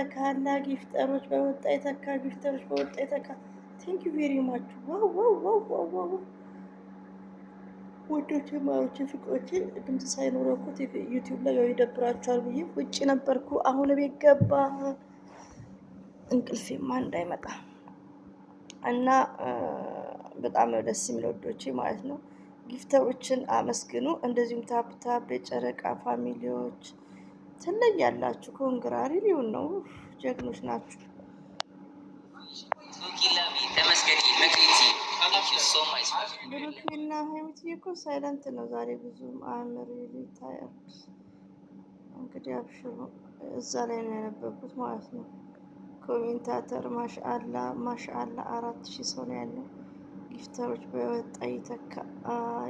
ተባረካላ ጊፍተሮች በወጣ የተካ ጊፍተሮች በወጣ የተካ ቴንክ ዩ ቬሪ ማች ዋው ዋው ዋው ዋው ዋው ወዶች ማሮች ፍቅሮች ድምጽ ሳይኖረው እኮ ዩቲዩብ ላይ ይደብራቸዋል ብዬ ውጪ ነበርኩ አሁን ቤት ገባ እንቅልፌማ እንዳይመጣ እና በጣም ነው ደስ የሚለው ወዶች ማለት ነው ጊፍተሮችን አመስግኑ እንደዚሁም ታፕ ታፕ የጨረቃ ፋሚሊዎች ትለያላችሁ ኮንግራሪ ሊሆን ነው ጀግኖች ናችሁ ብሩክና ሀይሚትዬ እኮ ሳይለንት ነው ዛሬ ብዙም አእምሮ ሊታያል እንግዲህ አብሽሩ እዛ ላይ ነው ያነበብኩት ማለት ነው ኮሜንታተር ማሻአላ ማሻአላ 4000 ሰው ነው ያለው ጊፍተሮች በወጣ ይተካ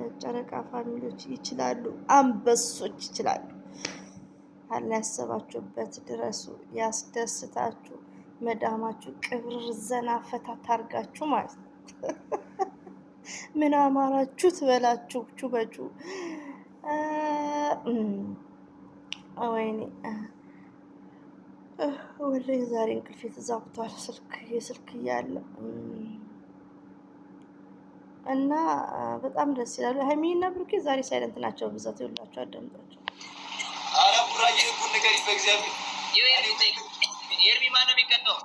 የጨረቃ ፋሚሊዎች ይችላሉ አንበሶች ይችላሉ አለ ያሰባችሁበት ድረሱ ያስደስታችሁ መዳማችሁ ቅብር ዘና ፈታ ታርጋችሁ ማለት ነው ምን አማራችሁ ትበላችሁ ቹበቹ ወይኔ ወላሂ ዛሬ እንቅልፍ ተዛብቷል ስልክ ያለ እና በጣም ደስ ይላል ሀይሚና ብሩኬ ዛሬ ሳይለንት ናቸው ብዛት ይውላችሁ አዳምጣቸው አረ ቡራዬ ህጉን ንገሪኝ በእግዚአብሔር የኤርሚ ማን ነው የሚቀጣው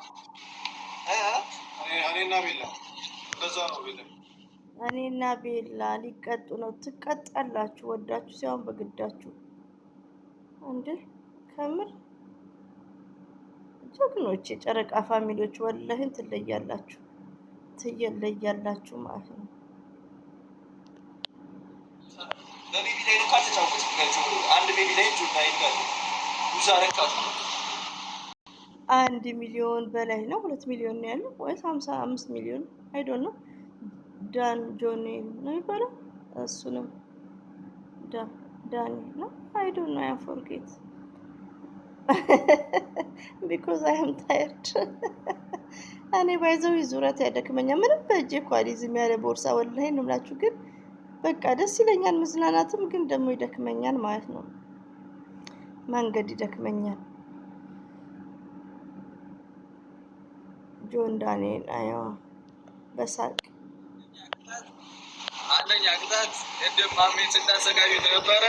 እኔና ቤላ ሊቀጡ ነው ትቀጣላችሁ ወዳችሁ ሲሆን በግዳችሁ እንዴ ከምር ጀግኖች የጨረቃ ፋሚሊዎች ወላሂን ትለያላችሁ ማለት ነው በቤቢ ላይ ነው ካተጫውኩት አንድ ቤቢ ላይ ጁታ ይላል ውዛረካት 1 ሚሊዮን በላይ ነው 2 ሚሊዮን ነው ያለው ወይስ 55 ሚሊዮን አይ ዶንት ኖ ዳን ጆኒ ነው የሚባለው እሱንም ዳኒ ነው አይ ዶንት ኖ አይ ፎርጌት because I am tired እኔ ባይዘው ዙረት ያደክመኛል ምንም በእጄ ኳሊዝም ያለ ቦርሳ ወላሂ ነው የምላችሁ ግን በቃ ደስ ይለኛል መዝናናትም ግን ደግሞ ይደክመኛል ማለት ነው መንገድ ይደክመኛል ጆን ዳንኤል አይዋ በሳቅ አንደኛ ቅጣት እንደማሜን ስታሰቃዩ ነበረ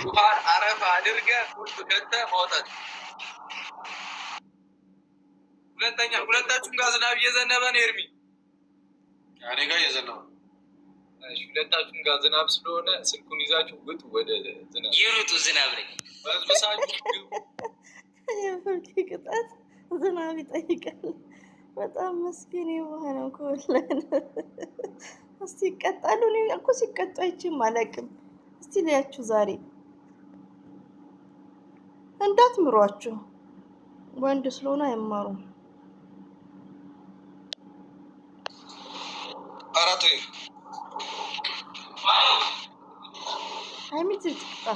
ውሃን አረፋ አድርገህ ሁሉ ከተ ማውጣት ሁለታችሁም ጋር ዝናብ እየዘነበ ነው ኤርሚ እኔ ጋር እየዘነበ ሁለታችሁም ጋር ዝናብ ስለሆነ ስልኩን ይዛችሁ ውጡ ወደ ዝናብ ይሩጡ ዝናብ ላይ በዝብሳችሁ የፍርድ ቅጣት ዝናብ ይጠይቃል በጣም መስኪን የሆነው ኮለን እስቲ ይቀጣሉ እኔ እኮ ሲቀጡ አይቼም አላውቅም እስቲ ለያችሁ ዛሬ እንዳትምሯቸው ወንድ ስለሆነ አይማሩም አራቱ ሀይሚት ትቅጣ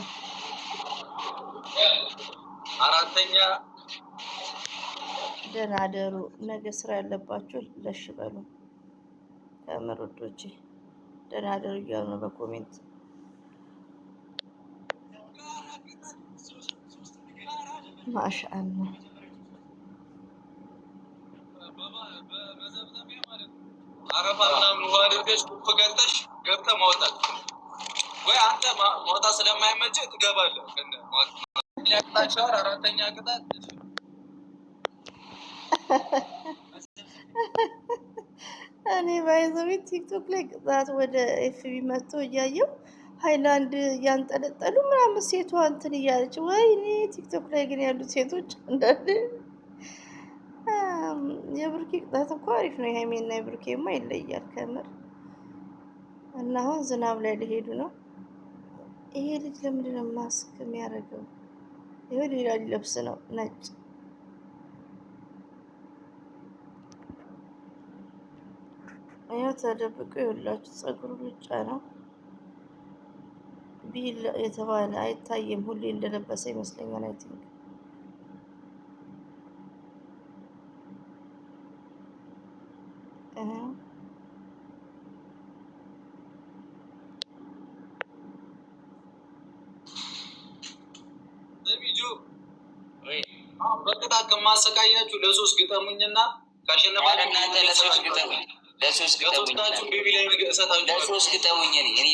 አራተኛ ደህና አደሩ ነገ ስራ ያለባችሁ ለሽ በሉ ከመሮዶቼ ደህና አደሩ እያሉ ነው በኮሜንት ማሻአላ አረፋ ምናምን ውሃ አድርገሽ ቁፍ ገብተሽ ገብተህ ማውጣት ወይ አንተ ማውጣት ስለማይመችህ ትገባለህ ያቅጣጫው አራተኛ ቅጣት እኔ ባይዘው ቲክቶክ ላይ ቅጣት ወደ ኤፍቢ መጥቶ እያየው ሃይላንድ ያንጠለጠሉ ምናምን ሴቷ እንትን እያለች ወይኔ ቲክቶክ ላይ ግን ያሉት ሴቶች እንዳለ የብሩኬ ቅጣት እንኳን አሪፍ ነው የሃይሜና የብሩኬማ ይለያል ከምር እና አሁን ዝናብ ላይ ሊሄዱ ነው ይሄ ልጅ ለምንድን ነው ማስክ የሚያደርገው ይሄ ሌላ ሊለብስ ነው ነጭ ያው ተደብቆ ይኸውላችሁ ፀጉሩ ብቻ ነው ቢል የተባለ አይታየም ሁሌ እንደለበሰ ይመስለኛል አይ ቲንክ Let me do. Wait. በቅጣት ከማሰቃያችሁ ለሶስት ግጠሙኝና ካሸነፋችሁ እናንተ ለሶስት ግጠሙኝ። ለሶስት ግጠሙኝ። ቤቢ ላይ እሰጣችሁ። ለሶስት ግጠሙኝ እኔ